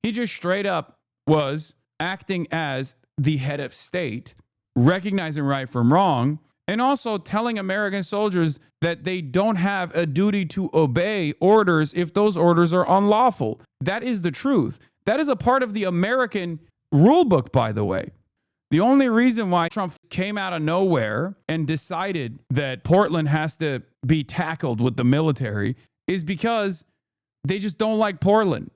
He just straight up was acting as the head of state, recognizing right from wrong, and also telling American soldiers that they don't have a duty to obey orders if those orders are unlawful. That is the truth. That is a part of the American rule book, by the way. The only reason why Trump came out of nowhere and decided that Portland has to be tackled with the military is because they just don't like Portland.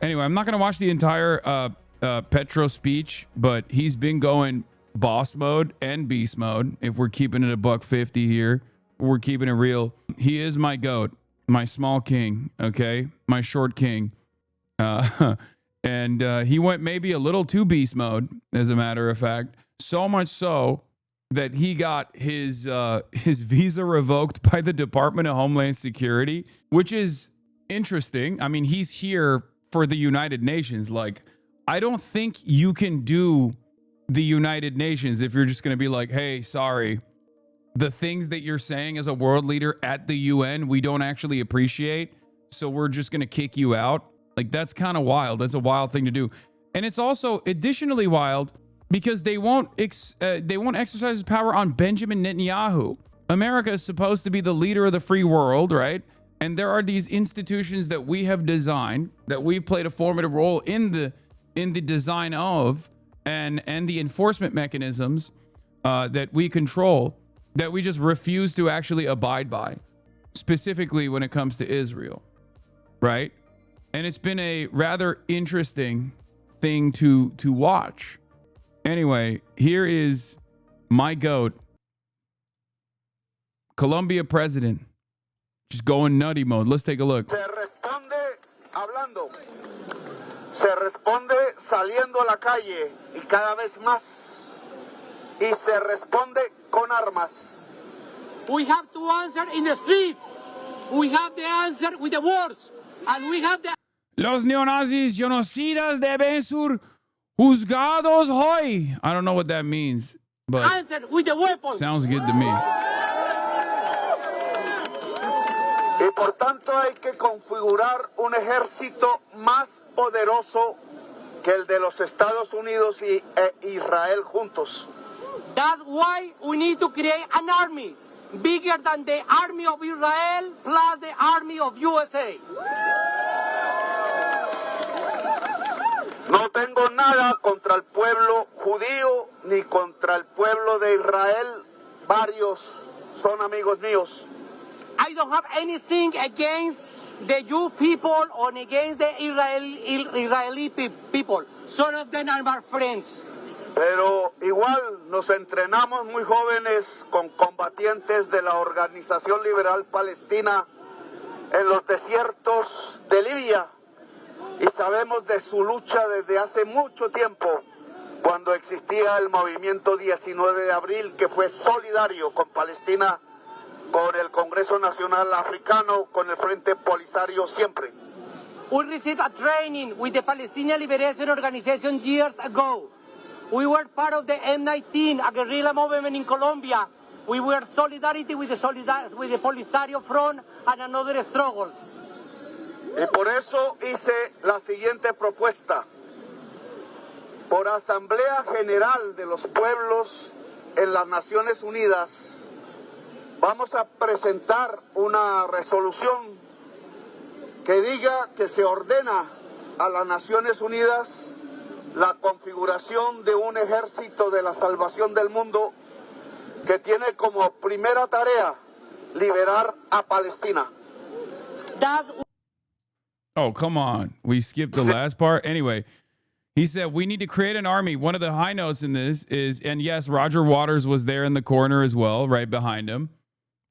Anyway, I'm not going to watch the entire Petro speech, but he's been going boss mode and beast mode. If we're keeping it a $150 here, we're keeping it real. He is my goat, my small king, okay? My short king. And he went maybe a little too beast mode, as a matter of fact. So much so that he got his visa revoked by the Department of Homeland Security, which is interesting. I mean, he's here for the United Nations. Like, I don't think you can do the United Nations if you're just going to be like, hey, sorry, the things that you're saying as a world leader at the UN, we don't actually appreciate, so we're just going to kick you out. Like, that's kind of wild. That's a wild thing to do. And it's also additionally wild because they won't exercise power on Benjamin Netanyahu. America is supposed to be the leader of the free world, right? And there are these institutions that we have designed, that we've played a formative role in the design of, and the enforcement mechanisms that we control, that we just refuse to actually abide by, specifically when it comes to Israel, right? And it's been a rather interesting thing to watch. Anyway, here is my goat, Colombia president, just going nutty mode. Let's take a look. Se responde hablando. Se responde saliendo a la calle y cada vez más. Y se responde con armas. We have to answer in the streets. We have the answer with the words. And we have the... Los neonazis genocidas deben ser juzgados hoy. I don't know what that means, but answer with the weapons. Sounds good to me. Y por tanto hay que configurar un ejército más poderoso que el de los Estados Unidos y Israel juntos. That's why we need to create an army bigger than the army of Israel plus the army of USA. No tengo nada contra el pueblo judío ni contra el pueblo de Israel. Varios son amigos míos. I don't have anything against the Jew people or against the Israeli people. Some of them are my friends. Pero igual nos entrenamos muy jóvenes con combatientes de la Organización Liberal Palestina en los desiertos de Libia y sabemos de su lucha desde hace mucho tiempo, cuando existía el movimiento 19 de abril que fue solidario con Palestina, con el Congreso Nacional Africano, con el Frente Polisario siempre. We received a training with the Palestinian Liberation Organization years ago. We were part of the M19, a guerrilla movement in Colombia. We were solidarity with the Polisario Front and another struggles. Y por eso hice la siguiente propuesta. Por Asamblea General de los Pueblos en las Naciones Unidas, vamos a presentar una resolución que diga que se ordena a las Naciones Unidas la configuración de un ejército de la salvación del mundo que tiene como primera tarea liberar a Palestina. Oh, come on. We skipped the last part. Anyway, he said we need to create an army. One of the high notes in this is, and yes, Roger Waters was there in the corner as well, right behind him.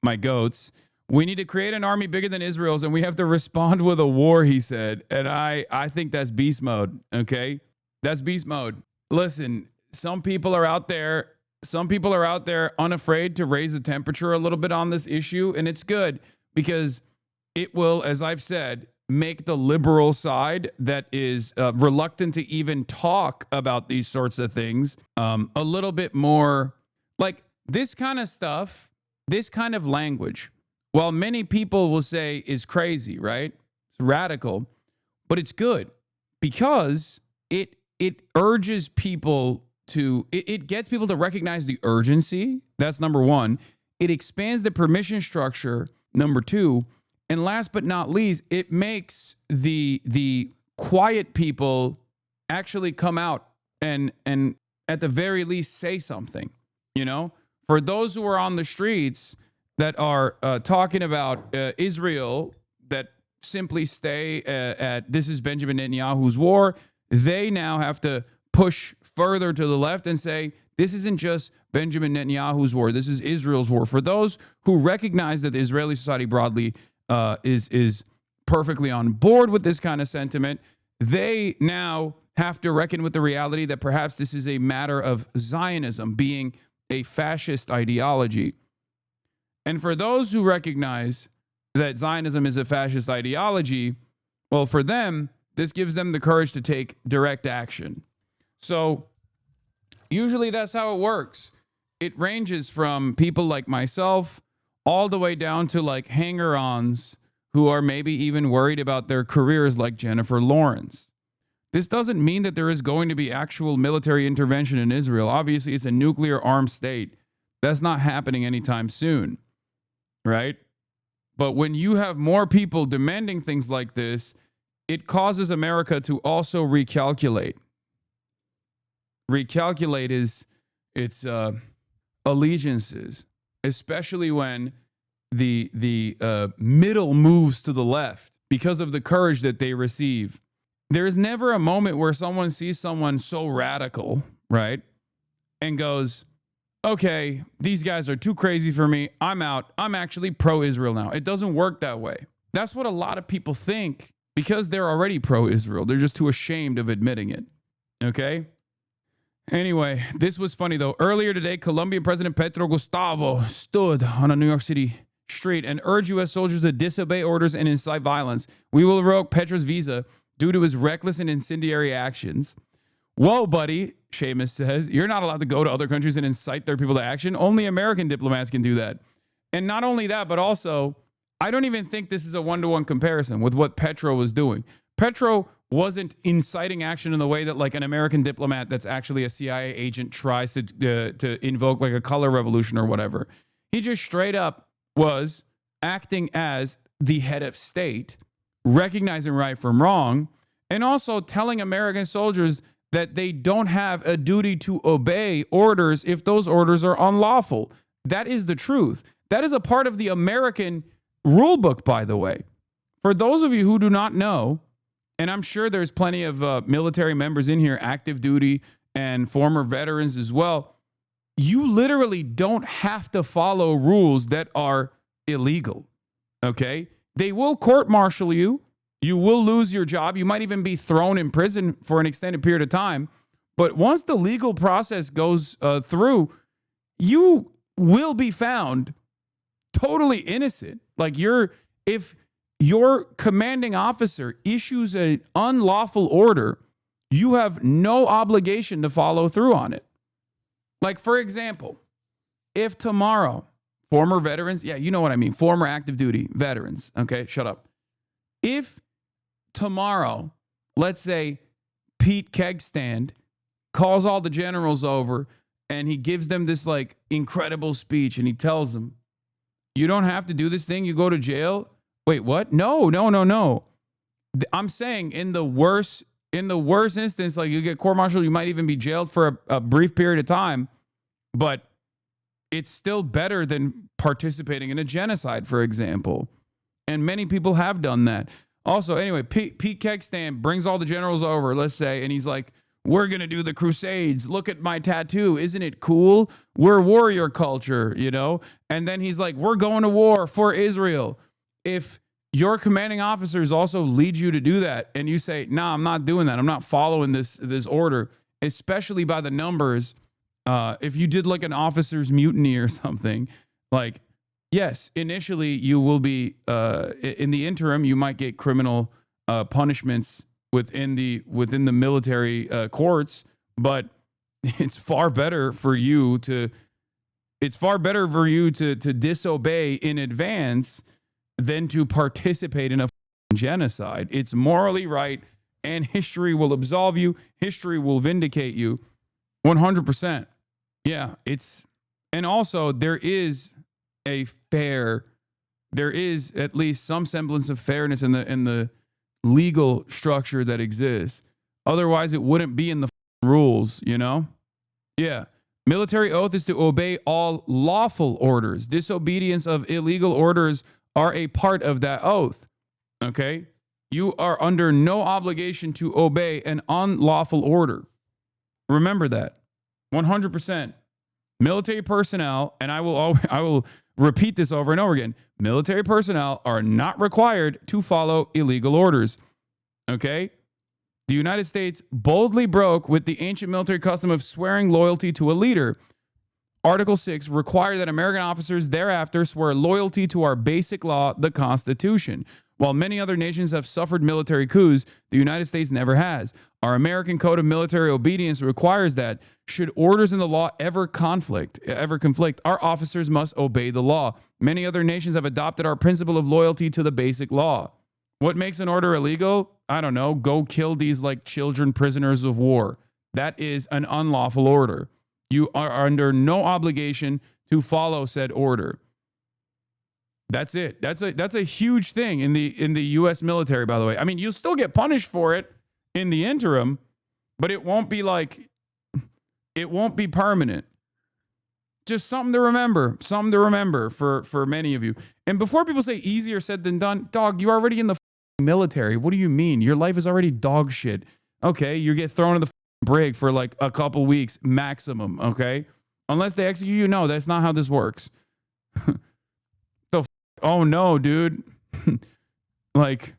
My goats. We need to create an army bigger than Israel's, and we have to respond with a war, he said. And I think that's beast mode, okay? That's beast mode. Listen, some people are out there unafraid to raise the temperature a little bit on this issue, and it's good because it will, as I've said, make the liberal side that is reluctant to even talk about these sorts of things a little bit more, like, this kind of stuff, this kind of language, while many people will say is crazy, right? It's radical, but it's good because it urges people to, it gets people to recognize the urgency. That's number one. It expands the permission structure, number two. And last but not least, it makes the quiet people actually come out and at the very least say something. You know, for those who are on the streets that are talking about Israel, that simply stay at this is Benjamin Netanyahu's war, they now have to push further to the left and say this isn't just Benjamin Netanyahu's war, this is Israel's war. For those who recognize that the Israeli society broadly is perfectly on board with this kind of sentiment, they now have to reckon with the reality that perhaps this is a matter of Zionism being a fascist ideology. And for those who recognize that Zionism is a fascist ideology, well, for them, this gives them the courage to take direct action. So usually that's how it works. It ranges from people like myself all the way down to like hanger-ons who are maybe even worried about their careers, like Jennifer Lawrence. This doesn't mean that there is going to be actual military intervention in Israel. Obviously, it's a nuclear armed state. That's not happening anytime soon, right? But when you have more people demanding things like this, it causes America to also recalculate. Recalculate is its allegiances, especially when the middle moves to the left because of the courage that they receive. There is never a moment where someone sees someone so radical, right, and goes, okay, these guys are too crazy for me. I'm out. I'm actually pro-Israel now. It doesn't work that way. That's what a lot of people think because they're already pro-Israel. They're just too ashamed of admitting it, okay? Anyway, this was funny, though. Earlier today, Colombian President Petro Gustavo stood on a New York City street and urged U.S. soldiers to disobey orders and incite violence. We will revoke Petro's visa due to his reckless and incendiary actions. Whoa, buddy, Seamus says. You're not allowed to go to other countries and incite their people to action. Only American diplomats can do that. And not only that, but also, I don't even think this is a one-to-one comparison with what Petro was doing. Petro wasn't inciting action in the way that like an American diplomat that's actually a CIA agent tries to invoke like a color revolution or whatever. He just straight up was acting as the head of state, recognizing right from wrong, and also telling American soldiers that they don't have a duty to obey orders if those orders are unlawful. That is the truth. That is a part of the American rule book, by the way. For those of you who do not know, and I'm sure there's plenty of military members in here, active duty and former veterans as well, you literally don't have to follow rules that are illegal, okay? They will court-martial you. You will lose your job. You might even be thrown in prison for an extended period of time. But once the legal process goes through, you will be found totally innocent. Like if your commanding officer issues an unlawful order, you have no obligation to follow through on it. Like, for example, if tomorrow, former veterans, yeah, you know what I mean, former active duty veterans, okay, shut up. If tomorrow, let's say Pete Kegstand calls all the generals over and he gives them this like incredible speech and he tells them, you don't have to do this thing, you go to jail. Wait, what? No. I'm saying in the worst instance, like you get court-martialed, you might even be jailed for a brief period of time, but it's still better than participating in a genocide, for example. And many people have done that. Also, anyway, Pete Kegstand brings all the generals over, let's say, and he's like, we're going to do the Crusades. Look at my tattoo. Isn't it cool? We're warrior culture, you know? And then he's like, we're going to war for Israel. If your commanding officers also lead you to do that and you say, nah, I'm not doing that. I'm not following this order, especially by the numbers. If you did like an officer's mutiny or something, like, yes, initially you will be, in the interim, you might get criminal punishments within the military courts, but it's far better for you to It's far better for you to disobey in advance than to participate in a genocide. It's morally right, and history will absolve you. History will vindicate you 100%. Yeah, and also there is at least some semblance of fairness in the legal structure that exists. Otherwise, it wouldn't be in the rules, you know? Yeah. Military oath is to obey all lawful orders. Disobedience of illegal orders are a part of that oath. Okay? You are under no obligation to obey an unlawful order. Remember that. 100%. Military personnel, and I will repeat this over and over again. Military personnel are not required to follow illegal orders. Okay? The United States boldly broke with the ancient military custom of swearing loyalty to a leader. Article 6 required that American officers thereafter swear loyalty to our basic law, the Constitution. While many other nations have suffered military coups, the United States never has. Our American Code of Military Obedience requires that, should orders in the law ever conflict, our officers must obey the law. Many other nations have adopted our principle of loyalty to the basic law. What makes an order illegal? I don't know. Go kill these like children prisoners of war. That is an unlawful order. You are under no obligation to follow said order. That's it. That's a huge thing in the US military, by the way. I mean, you'll still get punished for it in the interim, but it won't be permanent. Just something to remember for many of you. And before people say easier said than done, dog, you're already in the military. What do you mean? Your life is already dog shit. Okay, you get thrown in the brig for like a couple weeks maximum, okay? Unless they execute you. No, that's not how this works. Oh no, dude. Like,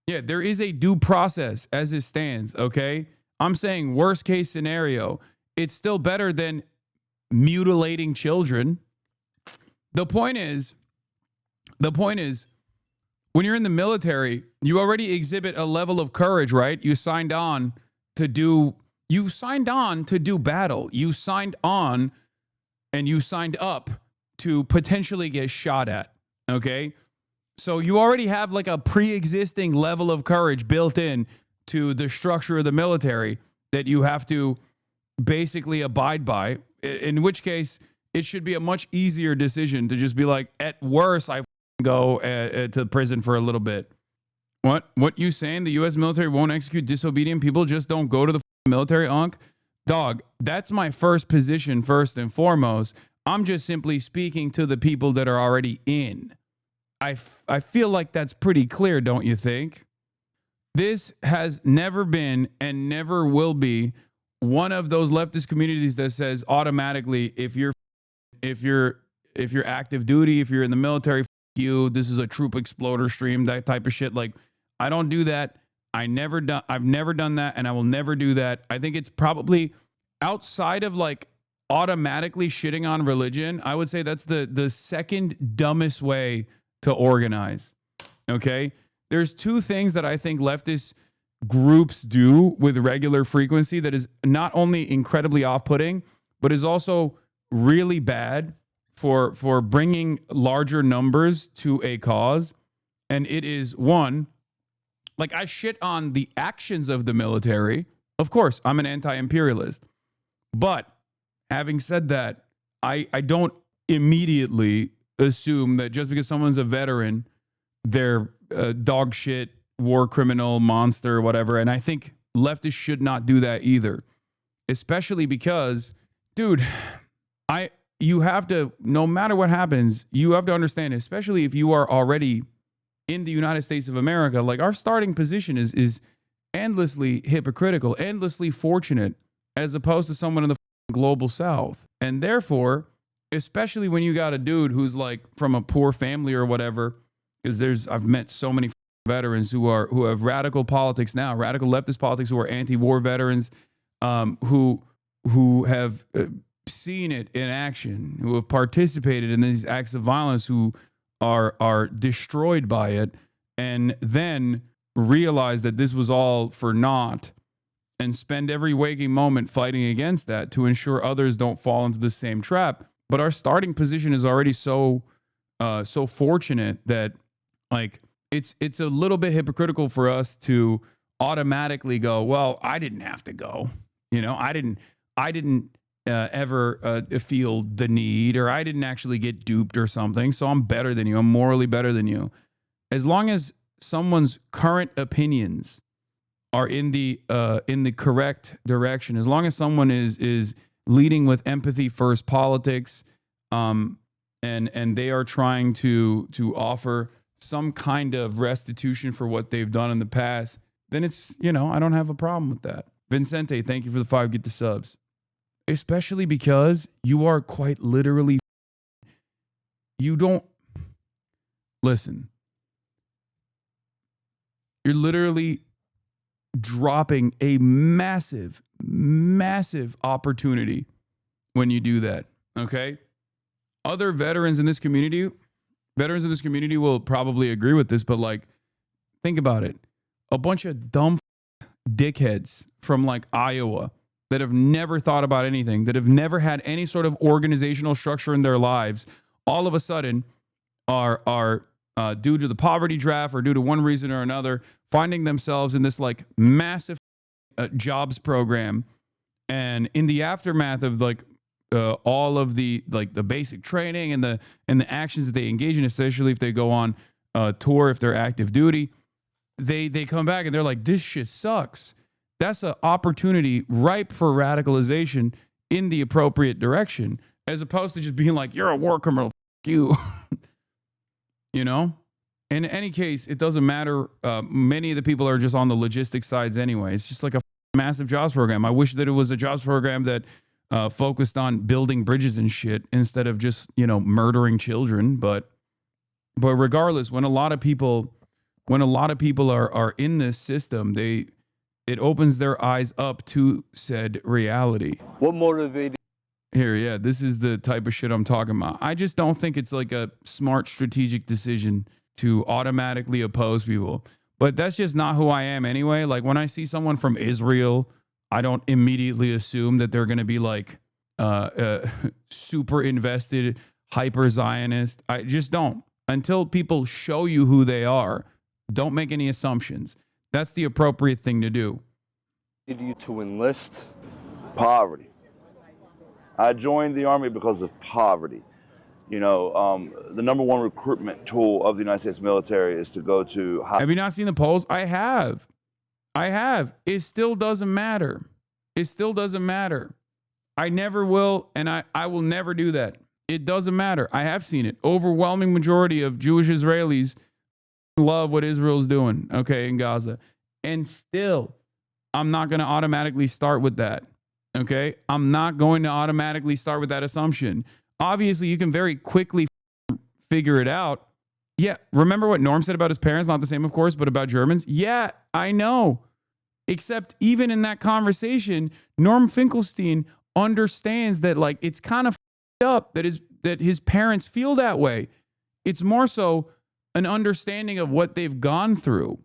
yeah, there is a due process as it stands, okay? I'm saying worst case scenario, it's still better than mutilating children. The point is, when you're in the military, you already exhibit a level of courage, right? You signed on to do battle. You signed on and you signed up to potentially get shot at, okay? So you already have like a pre-existing level of courage built in to the structure of the military that you have to basically abide by, in which case it should be a much easier decision to just be like, at worst, I go to prison for a little bit. What you saying? The U.S. military won't execute disobedient people? Just don't go to the military, Unc? Dog, that's my first position first and foremost. I'm just simply speaking to the people that are already in. I feel like that's pretty clear, don't you think? This has never been and never will be one of those leftist communities that says automatically, if you're active duty, if you're in the military, you, this is a troop exploder stream, that type of shit. Like, I don't do that. I've never done that, and I will never do that. I think it's probably outside of like automatically shitting on religion. I would say that's the second dumbest way to organize. Okay? There's two things that I think leftist groups do with regular frequency that is not only incredibly off-putting, but is also really bad for bringing larger numbers to a cause. And it is, one, like, I shit on the actions of the military. Of course, I'm an anti-imperialist. But having said that, I don't immediately assume that just because someone's a veteran, they're a dog shit, war criminal, monster, whatever. And I think leftists should not do that either. Especially because, dude, you have to, no matter what happens, you have to understand, especially if you are already in the United States of America, like, our starting position is endlessly hypocritical, endlessly fortunate, as opposed to someone in the global South. And therefore, especially when you got a dude who's like from a poor family or whatever, because I've met so many veterans who have radical politics now, radical leftist politics, who are anti-war veterans, who have seen it in action, who have participated in these acts of violence, who are destroyed by it, and then realize that this was all for naught, and spend every waking moment fighting against that to ensure others don't fall into the same trap. But our starting position is already so fortunate that like it's a little bit hypocritical for us to automatically go, well, I didn't have to go. You know, I didn't ever feel the need, or I didn't actually get duped or something. So I'm better than you. I'm morally better than you. As long as someone's current opinions are in the correct direction, as long as someone is leading with empathy first politics, and they are trying to offer some kind of restitution for what they've done in the past, then it's, you know, I don't have a problem with that. Vincente, thank you for the 5 get the subs. Especially because you are quite literally, you don't, listen, you're literally dropping a massive, massive opportunity when you do that, okay? Other veterans in this community will probably agree with this, but like, think about it. A bunch of dumb dickheads from like Iowa that have never thought about anything, that have never had any sort of organizational structure in their lives, all of a sudden are due to the poverty draft or due to one reason or another, finding themselves in this like massive jobs program. And in the aftermath of like all of the like the basic training and the actions that they engage in, especially if they go on tour, if they're active duty, they come back and they're like, this shit sucks. That's an opportunity ripe for radicalization in the appropriate direction, as opposed to just being like, you're a war criminal, f you. You know? In any case, it doesn't matter. Many of the people are just on the logistics sides anyway. It's just like a massive jobs program. I wish that it was a jobs program that focused on building bridges and shit instead of just, you know, murdering children. But regardless, when a lot of people are in this system, it opens their eyes up to said reality. What motivated? Here, yeah, this is the type of shit I'm talking about. I just don't think it's like a smart strategic decision to automatically oppose people. But that's just not who I am anyway. Like when I see someone from Israel, I don't immediately assume that they're going to be like super invested, hyper Zionist. I just don't. Until people show you who they are, don't make any assumptions. That's the appropriate thing to do. Did you to enlist? Poverty. I joined the Army because of poverty. You know, the #1 recruitment tool of the United States military is to go to... Have you not seen the polls? I have. It still doesn't matter. It still doesn't matter. I never will, and I will never do that. It doesn't matter. I have seen it. Overwhelming majority of Jewish Israelis love what Israel's doing, okay, in Gaza. And still, I'm not going to automatically start with that, okay? I'm not going to automatically start with that assumption. Obviously, you can very quickly figure it out. Yeah, remember what Norm said about his parents? Not the same, of course, but about Germans? Yeah, I know. Except even in that conversation, Norm Finkelstein understands that like it's kind of up that his parents feel that way. It's more so an understanding of what they've gone through.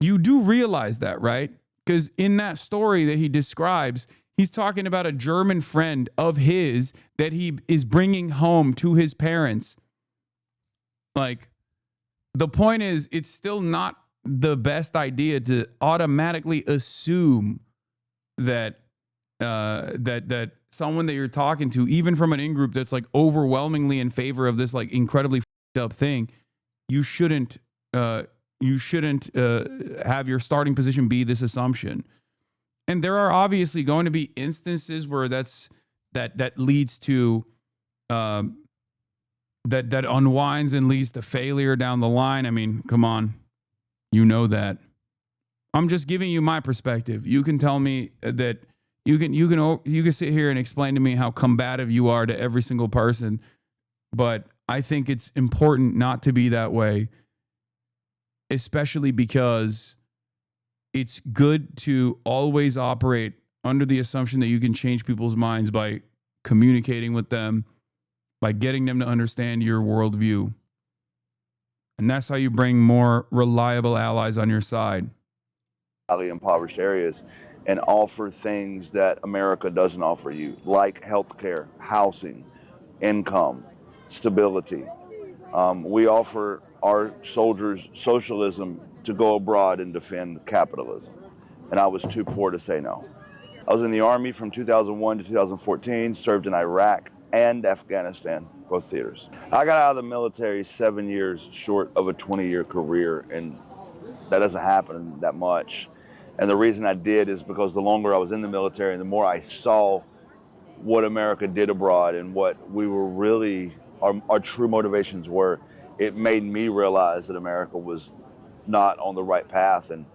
You do realize that, right? Because in that story that he describes, he's talking about a German friend of his that he is bringing home to his parents. Like, the point is, it's still not the best idea to automatically assume that that someone that you're talking to, even from an in-group that's like overwhelmingly in favor of this like incredibly up thing, you shouldn't have your starting position be this assumption. And there are obviously going to be instances where that leads to that unwinds and leads to failure down the line. I mean, come on, you know that. I'm just giving you my perspective. You can tell me that you can sit here and explain to me how combative you are to every single person, but I think it's important not to be that way, especially because it's good to always operate under the assumption that you can change people's minds by communicating with them, by getting them to understand your worldview. And that's how you bring more reliable allies on your side. Impoverished areas and offer things that America doesn't offer you, like healthcare, housing, income, stability. We offer our soldiers socialism to go abroad and defend capitalism. And I was too poor to say no. I was in the Army from 2001 to 2014, served in Iraq and Afghanistan, both theaters. I got out of the military 7 years short of a 20-year career, and that doesn't happen that much. And the reason I did is because the longer I was in the military and the more I saw what America did abroad and what we were really, our true motivations were, it made me realize that America was not on the right path. And,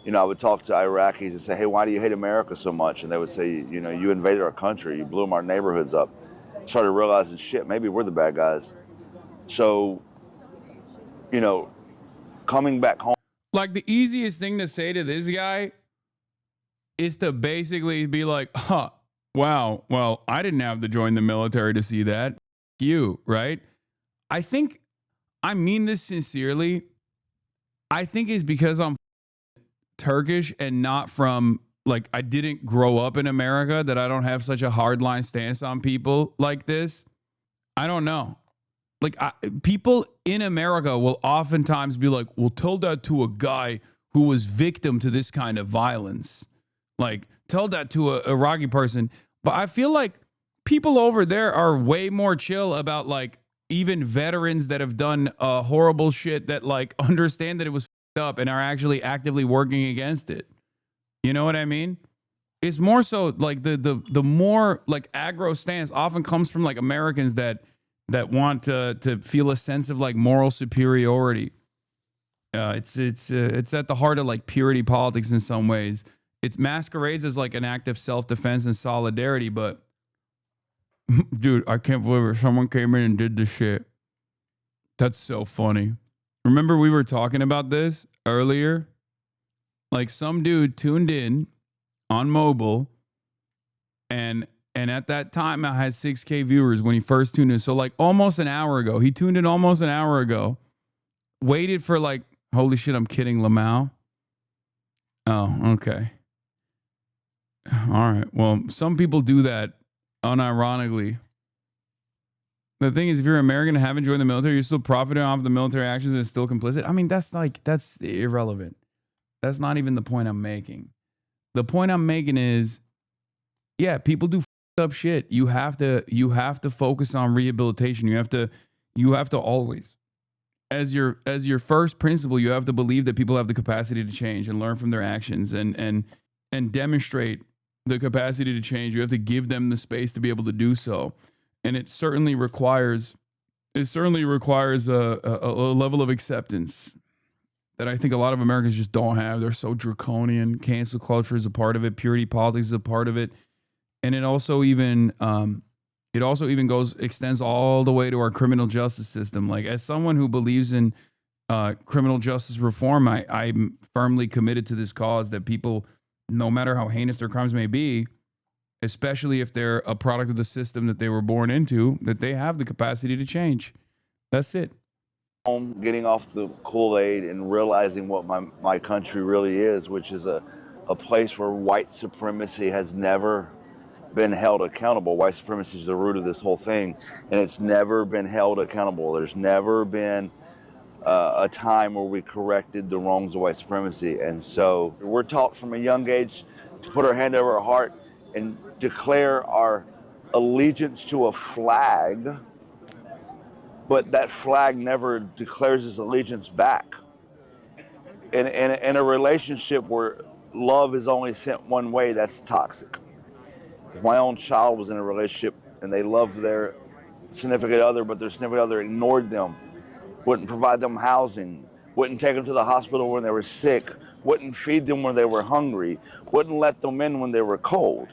you know, I would talk to Iraqis and say, hey, why do you hate America so much? And they would say, you know, you invaded our country, you blew our neighborhoods up. Started realizing, shit, maybe we're the bad guys. So, you know, coming back home. Like, the easiest thing to say to this guy is to basically be like, huh, wow, well, I didn't have to join the military to see that. You, right? I think, I mean this sincerely. I think it's because I'm Turkish and not from, like, I didn't grow up in America that I don't have such a hardline stance on people like this. I don't know. Like, people in America will oftentimes be like, well, tell that to a guy who was victim to this kind of violence. Like, tell that to a Iraqi person. But I feel like people over there are way more chill about, like, even veterans that have done horrible shit that, like, understand that it was up and are actually actively working against it. You know what I mean? It's more so like the more like aggro stance often comes from like Americans that want to feel a sense of like moral superiority. It's at the heart of like purity politics in some ways. It masquerades as like an act of self-defense and solidarity, but dude, I can't believe it. Someone came in and did this shit. That's so funny. Remember we were talking about this earlier? Like, some dude tuned in on mobile, and at that time I had 6K viewers when he first tuned in. So like almost an hour ago. He tuned in almost an hour ago. Waited for like, holy shit, I'm kidding, Lamau. Oh, okay. All right. Well, some people do that unironically. The thing is, if you're American and haven't joined the military, you're still profiting off the military actions and still complicit. I mean, that's irrelevant. That's not even the point I'm making. The point I'm making is, yeah, people do up shit. You have to focus on rehabilitation. You have to always, as your first principle, you have to believe that people have the capacity to change and learn from their actions and demonstrate the capacity to change. You have to give them the space to be able to do so. And it certainly requires a level of acceptance that I think a lot of Americans just don't have. They're so draconian. Cancel culture is a part of it. Purity politics is a part of it. And it also even extends all the way to our criminal justice system. Like, as someone who believes in criminal justice reform, I'm firmly committed to this cause that people, no matter how heinous their crimes may be, especially if they're a product of the system that they were born into, that they have the capacity to change. That's it. Getting off the Kool-Aid and realizing what my country really is, which is a place where white supremacy has never been held accountable. White supremacy is the root of this whole thing, and it's never been held accountable. There's never been a time where we corrected the wrongs of white supremacy. And so we're taught from a young age to put our hand over our heart and declare our allegiance to a flag, but that flag never declares its allegiance back. In a relationship where love is only sent one way, that's toxic. If my own child was in a relationship and they loved their significant other, but their significant other ignored them, wouldn't provide them housing, wouldn't take them to the hospital when they were sick, wouldn't feed them when they were hungry, wouldn't let them in when they were cold,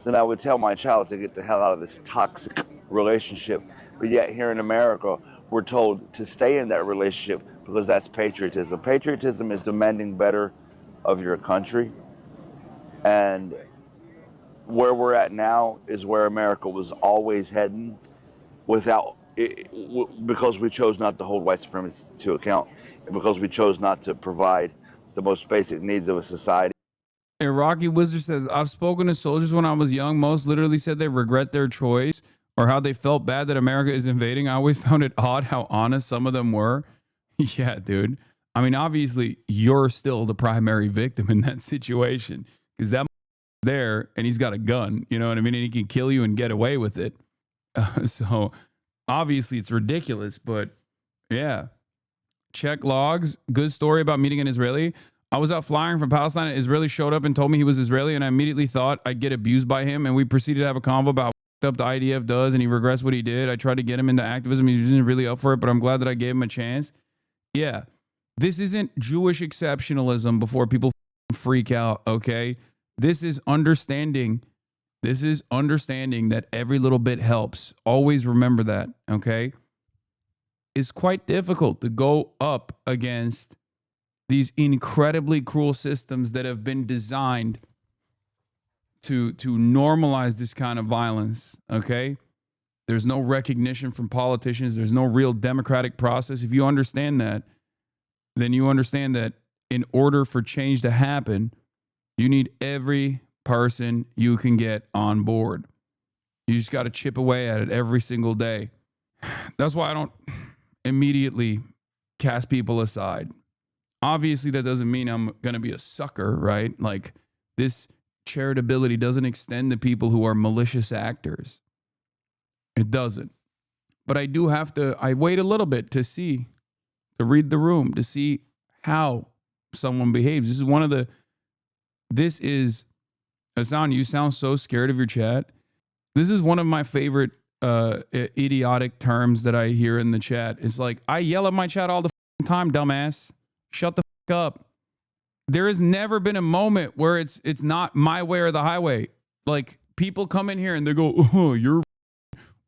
then I would tell my child to get the hell out of this toxic relationship. But yet here in America, we're told to stay in that relationship because that's patriotism. Patriotism is demanding better of your country. And where we're at now is where America was always heading because we chose not to hold white supremacy to account and because we chose not to provide the most basic needs of a society. Iraqi Wizard says, I've spoken to soldiers when I was young. Most literally said they regret their choice or how they felt bad that America is invading. I always found it odd how honest some of them were. Yeah, dude. I mean, obviously, you're still the primary victim in that situation because that there and he's got a gun, you know what I mean? And he can kill you and get away with it. So obviously, it's ridiculous, but yeah. Check logs. Good story about meeting an Israeli. I was out flying from Palestine. An Israeli showed up and told me he was Israeli, and I immediately thought I'd get abused by him. And we proceeded to have a convo about what up the IDF does, and he regrets what he did. I tried to get him into activism. He wasn't really up for it, but I'm glad that I gave him a chance. Yeah, this isn't Jewish exceptionalism before people freak out, okay? This is understanding. This is understanding that every little bit helps. Always remember that, okay? It's quite difficult to go up against these incredibly cruel systems that have been designed to normalize this kind of violence, okay? There's no recognition from politicians. There's no real democratic process. If you understand that, then you understand that in order for change to happen, you need every person you can get on board. You just got to chip away at it every single day. That's why I don't immediately cast people aside. Obviously, that doesn't mean I'm going to be a sucker, right? Like, this charitability doesn't extend to people who are malicious actors. It doesn't. But I do have to, I wait a little bit to see, to read the room, to see how someone behaves. This is, Hasan, you sound so scared of your chat. This is one of my favorite idiotic terms that I hear in the chat. It's like, I yell at my chat all the time, dumbass. Shut the up. There has never been a moment where it's not my way or the highway. Like, people come in here and they go, oh, you're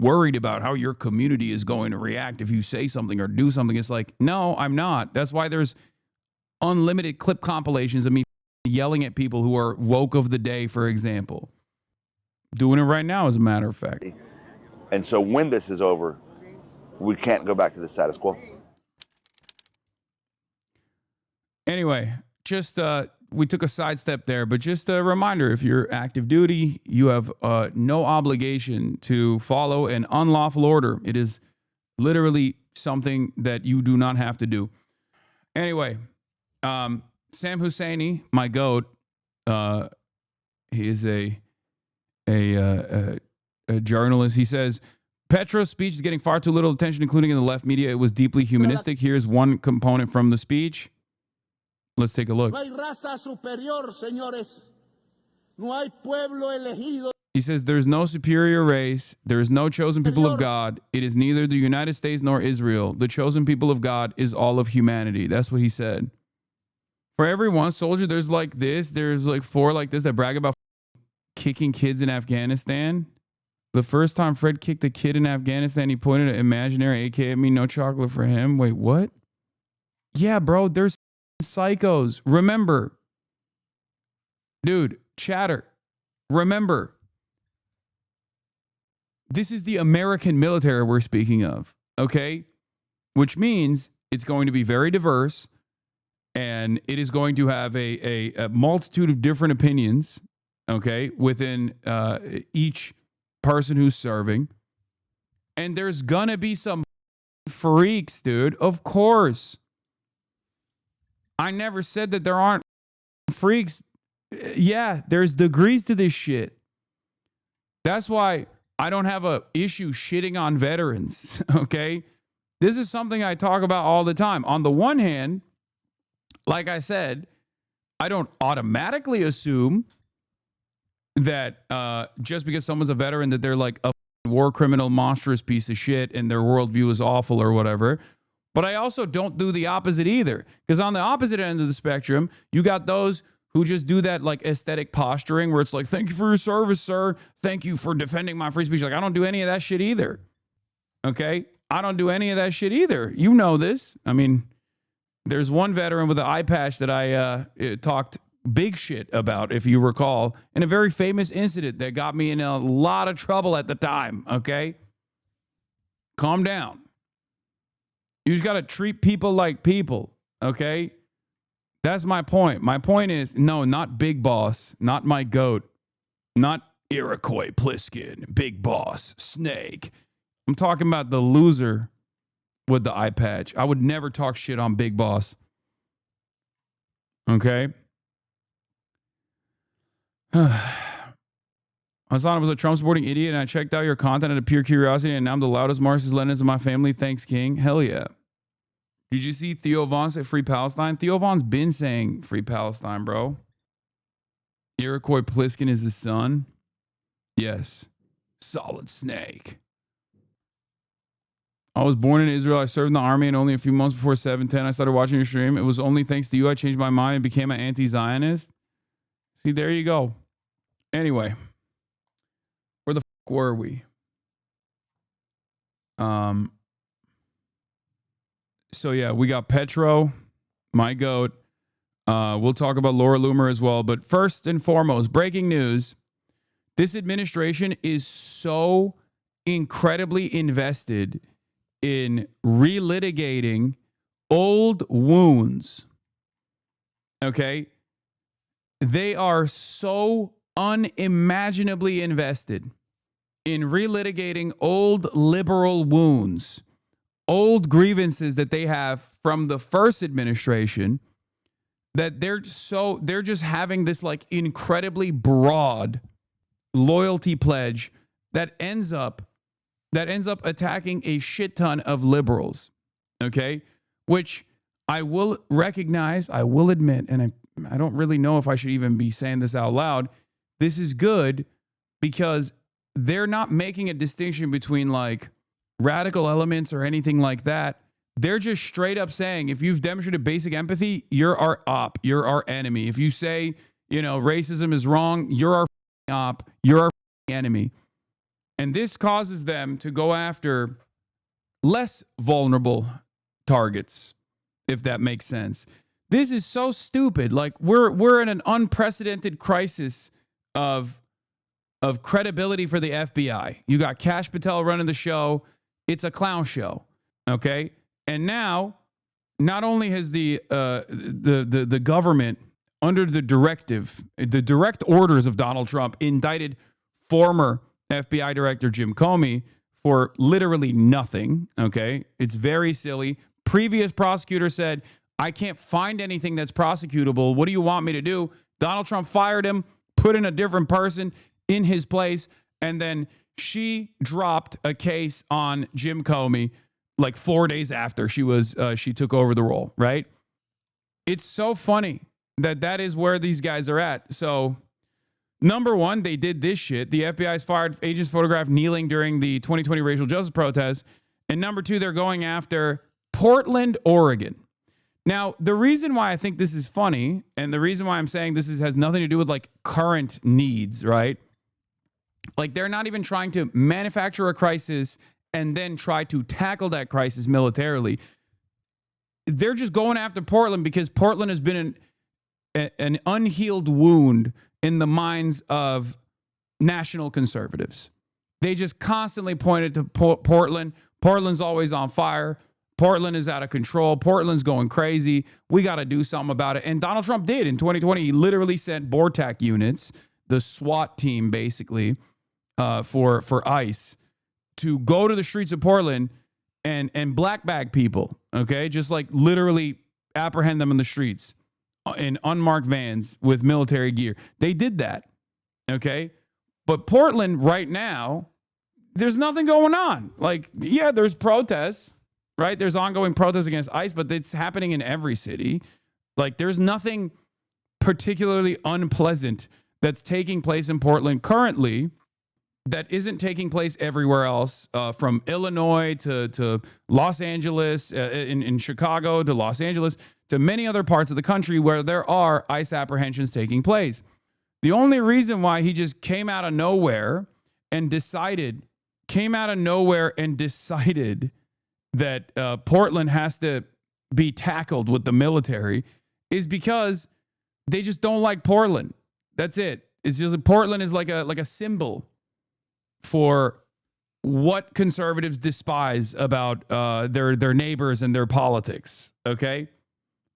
worried about how your community is going to react if you say something or do something. It's like, no, I'm not. That's why there's unlimited clip compilations of me yelling at people who are woke of the day, for example. Doing it right now, as a matter of fact. And so when this is over, we can't go back to the status quo. Anyway, just we took a sidestep there, but just a reminder, if you're active duty, you have no obligation to follow an unlawful order. It is literally something that you do not have to do. Anyway, Sam Husseini, my goat, he is a journalist. He says, Petro's speech is getting far too little attention, including in the left media. It was deeply humanistic. Here's one component from the speech. Let's take a look. He says, there's no superior race. There is no chosen people of God. It is neither the United States nor Israel. The chosen people of God is all of humanity. That's what he said. For every one soldier, there's like this. There's like four like this that brag about kicking kids in Afghanistan. The first time Fred kicked a kid in Afghanistan, he pointed an imaginary AK at me. No chocolate for him. Wait, what? Yeah, bro, there's psychos. Remember, dude, chatter. Remember, this is the American military we're speaking of, okay? Which means it's going to be very diverse, and it is going to have a multitude of different opinions, okay, within each person who's serving. And there's gonna be some freaks, dude. Of course. I never said that there aren't freaks. Yeah, there's degrees to this shit. That's why I don't have a issue shitting on veterans, okay? This is something I talk about all the time. On the one hand, like I said, I don't automatically assume that just because someone's a veteran that they're like a war criminal, monstrous piece of shit and their worldview is awful or whatever. But I also don't do the opposite either. Because on the opposite end of the spectrum, you got those who just do that like aesthetic posturing where it's like, thank you for your service, sir. Thank you for defending my free speech. Like, I don't do any of that shit either. Okay? I don't do any of that shit either. You know this. I mean, there's one veteran with an eye patch that I talked big shit about, if you recall, in a very famous incident that got me in a lot of trouble at the time, okay? Calm down. You just got to treat people like people, okay? That's my point. My point is, no, not Big Boss, not my goat, not Iroquois Pliskin, Big Boss, Snake. I'm talking about the loser with the eye patch. I would never talk shit on Big Boss. Okay? Hasan was a Trump supporting idiot, and I checked out your content out of pure curiosity, and now I'm the loudest Marxist-Leninist of my family. Thanks, King. Hell yeah. Did you see Theo Von say Free Palestine? Theo Von's been saying Free Palestine, bro. Iroquois Pliskin is his son. Yes. Solid Snake. I was born in Israel. I served in the army, and only a few months before 7/10, I started watching your stream. It was only thanks to you I changed my mind and became an anti-Zionist. See, there you go. Anyway, where the fuck were we? So yeah, we got Petro, my goat. We'll talk about Laura Loomer as well. But first and foremost, breaking news. This administration is so incredibly invested in relitigating old wounds. Okay? They are so unimaginably invested in relitigating old liberal wounds, old grievances that they have from the first administration, that they're just having this like incredibly broad loyalty pledge that ends up attacking a shit ton of liberals. Okay? Which I will recognize, I will admit, and I don't really know if I should even be saying this out loud. This is good because they're not making a distinction between like radical elements or anything like that. They're just straight up saying, if you've demonstrated basic empathy, you're our op, you're our enemy. If you say, racism is wrong, you're our op, you're our enemy. And this causes them to go after less vulnerable targets, if that makes sense. This is so stupid. Like we're in an unprecedented crisis of credibility for the FBI. You got Kash Patel running the show. It's a clown show. Okay? And now, not only has the government, under the direct orders of Donald Trump, indicted former FBI Director Jim Comey for literally nothing. Okay? It's very silly. Previous prosecutor said, I can't find anything that's prosecutable. What do you want me to do? Donald Trump fired him, put in a different person in his place, and then she dropped a case on Jim Comey like 4 days after she took over the role, right? It's so funny that is where these guys are at. So, number one, they did this shit. The FBI's fired agents photographed kneeling during the 2020 racial justice protests. And number two, they're going after Portland, Oregon. Now, the reason why I think this is funny, and the reason why I'm saying this has nothing to do with like current needs, right? Like they're not even trying to manufacture a crisis and then try to tackle that crisis militarily. They're just going after Portland because Portland has been an unhealed wound in the minds of national conservatives. They just constantly pointed to Portland. Portland's always on fire. Portland is out of control. Portland's going crazy. We got to do something about it. And Donald Trump did. In 2020, he literally sent BORTAC units, the SWAT team basically, for ICE, to go to the streets of Portland and black bag people, okay? Just like literally apprehend them in the streets in unmarked vans with military gear. They did that, okay? But Portland right now, there's nothing going on. Like, yeah, there's protests, right? There's ongoing protests against ICE, but it's happening in every city. Like, there's nothing particularly unpleasant that's taking place in Portland currently that isn't taking place everywhere else, from Illinois to Los Angeles, in Chicago to Los Angeles, to many other parts of the country where there are ICE apprehensions taking place. The only reason why he just came out of nowhere and decided that Portland has to be tackled with the military is because they just don't like Portland. That's it. It's just Portland is like a symbol for what conservatives despise about their neighbors and their politics. Okay.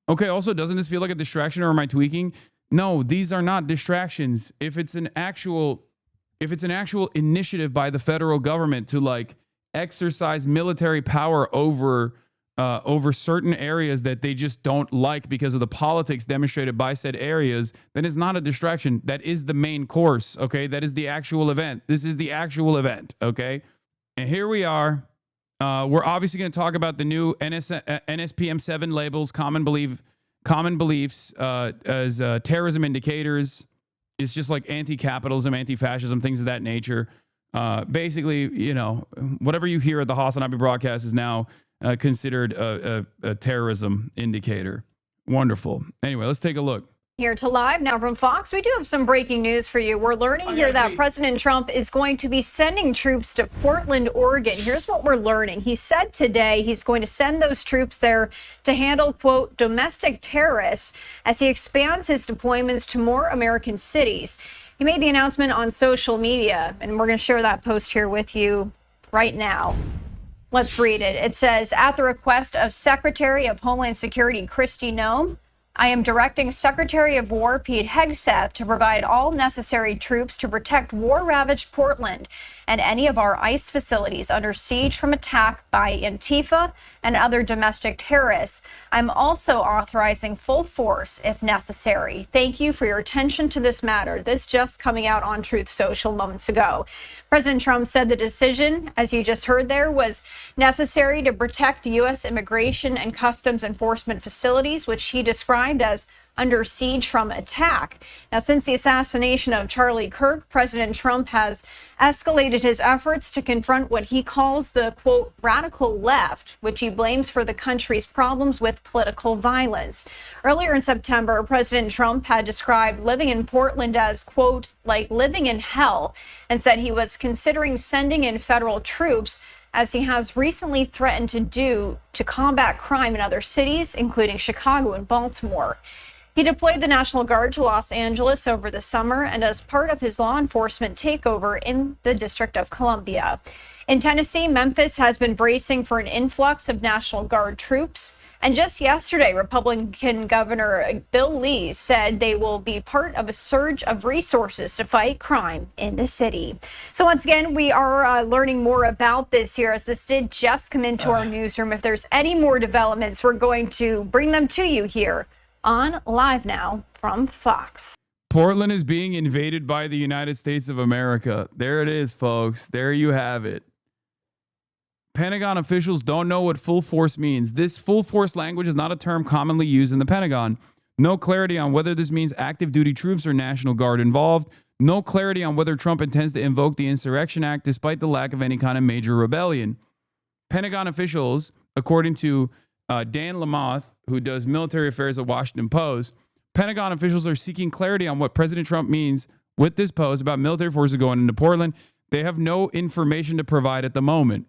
Also, doesn't this feel like a distraction, or am I tweaking? No, these are not distractions. If it's an actual if it's an actual initiative by the federal government to like exercise military power over certain areas that they just don't like because of the politics demonstrated by said areas, then it's not a distraction. That is the main course, okay? That is the actual event. This is the actual event, okay? And here we are. We're obviously going to talk about the new NSPM 7 labels, common beliefs as terrorism indicators. It's just like anti-capitalism, anti-fascism, things of that nature. Basically, you know, whatever you hear at the Hasanabi broadcast is now considered a terrorism indicator. Wonderful. Anyway, let's take a look. Here to live now from Fox, we do have some breaking news for you. We're learning here that President Trump is going to be sending troops to Portland, Oregon. Here's what we're learning. He said today he's going to send those troops there to handle, quote, domestic terrorists as he expands his deployments to more American cities. He made the announcement on social media, and we're going to share that post here with you right now. Let's read it. It says, at the request of Secretary of Homeland Security Kristi Noem, I am directing Secretary of War Pete Hegseth to provide all necessary troops to protect war-ravaged Portland and any of our ICE facilities under siege from attack by Antifa and other domestic terrorists. I'm also authorizing full force if necessary. Thank you for your attention to this matter. This just coming out on Truth Social moments ago. President Trump said the decision, as you just heard there, was necessary to protect U.S. immigration and customs enforcement facilities, which he described as under siege from attack. Now, since the assassination of Charlie Kirk, President Trump has escalated his efforts to confront what he calls the, quote, radical left, which he blames for the country's problems with political violence. Earlier in September, President Trump had described living in Portland as, quote, like living in hell, and said he was considering sending in federal troops, as he has recently threatened to do, to combat crime in other cities, including Chicago and Baltimore. He deployed the National Guard to Los Angeles over the summer and as part of his law enforcement takeover in the District of Columbia. In Tennessee, Memphis has been bracing for an influx of National Guard troops. And just yesterday, Republican Governor Bill Lee said they will be part of a surge of resources to fight crime in the city. So once again, we are learning more about this here as this did just come into our newsroom. If there's any more developments, we're going to bring them to you here on Live Now from Fox. Portland is being invaded by the United States of America. There it is, folks. There you have it. Pentagon officials don't know what full force means. This full force language is not a term commonly used in the Pentagon. No clarity on whether this means active duty troops or National Guard involved. No clarity on whether Trump intends to invoke the Insurrection Act despite the lack of any kind of major rebellion. Pentagon officials, according to Dan Lamothe, who does military affairs at Washington Post, Pentagon officials are seeking clarity on what President Trump means with this post about military forces going into Portland. They have no information to provide at the moment.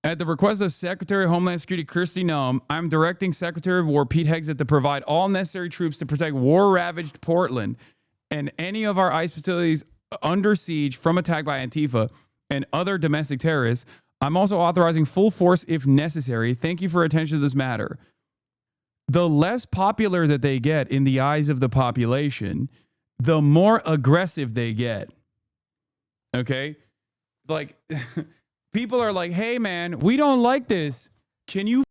At the request of Secretary of Homeland Security Kristi Noem, I'm directing Secretary of War Pete Hegseth to provide all necessary troops to protect war-ravaged Portland and any of our ICE facilities under siege from attack by Antifa and other domestic terrorists. I'm also authorizing full force if necessary. Thank you for attention to this matter. The less popular that they get in the eyes of the population, the more aggressive they get. Okay? Like, people are like, hey, man, we don't like this. Can you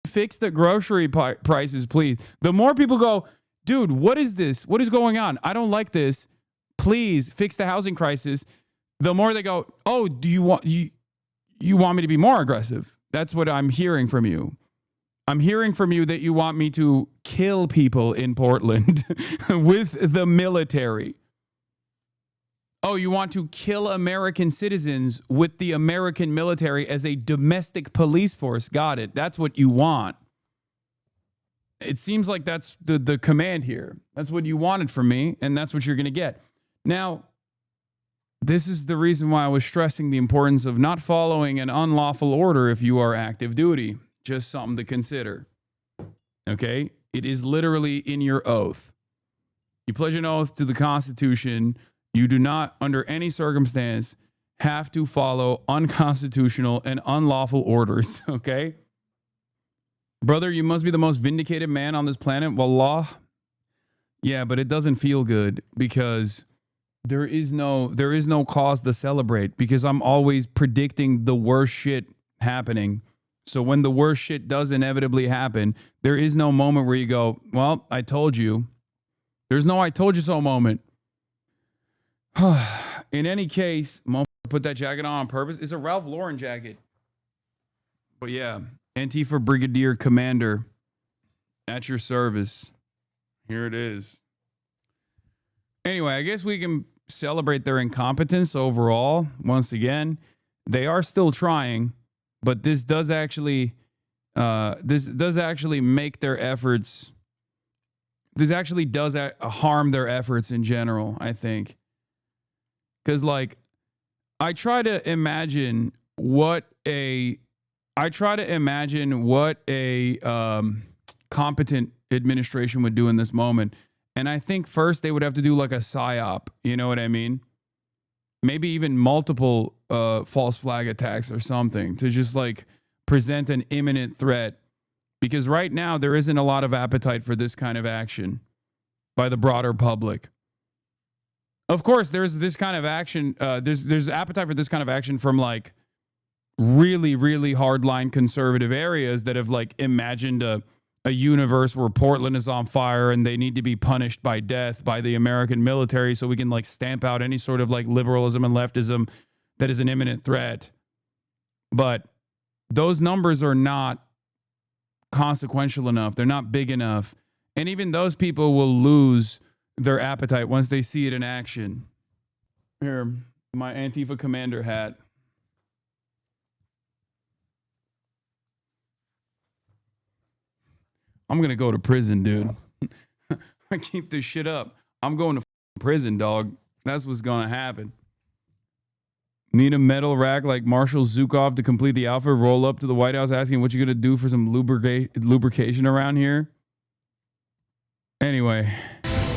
fix the grocery prices, please? The more people go, dude, what is this? What is going on? I don't like this. Please fix the housing crisis. The more they go, oh, do you want me to be more aggressive? That's what I'm hearing from you. I'm hearing from you that you want me to kill people in Portland with the military. Oh, you want to kill American citizens with the American military as a domestic police force. Got it. That's what you want. It seems like that's the command here. That's what you wanted from me, and that's what you're going to get. Now, this is the reason why I was stressing the importance of not following an unlawful order if you are active duty. Just something to consider. Okay? It is literally in your oath. You pledge an oath to the Constitution. You do not, under any circumstance, have to follow unconstitutional and unlawful orders. Okay? Brother, you must be the most vindicated man on this planet. Wallah. Yeah, but it doesn't feel good because there is no cause to celebrate because I'm always predicting the worst shit happening. So when the worst shit does inevitably happen, there is no moment where you go, well, I told you. There's no I told you so moment. In any case, motherfucker put that jacket on purpose. It's a Ralph Lauren jacket. But yeah, Antifa Brigadier Commander at your service. Here it is. Anyway, I guess we can celebrate their incompetence overall. Once again, they are still trying, but this does actually make their efforts. This actually does harm their efforts in general, I think. Because, like, I try to imagine what a competent administration would do in this moment. And I think first they would have to do like a psyop. You know what I mean? Maybe even multiple false flag attacks or something to just like present an imminent threat. Because right now there isn't a lot of appetite for this kind of action by the broader public. Of course, there's this kind of action. There's appetite for this kind of action from like really, really hardline conservative areas that have like imagined a universe where Portland is on fire and they need to be punished by death by the American military so we can like stamp out any sort of like liberalism and leftism that is an imminent threat. But those numbers are not consequential enough. They're not big enough. And even those people will lose their appetite once they see it in action. Here, my Antifa commander hat. I'm going to go to prison, dude. I keep this shit up. I'm going to prison, dog. That's what's going to happen. Need a metal rack like Marshall Zukov to complete the outfit, roll up to the White House asking what you're going to do for some lubrication around here. Anyway.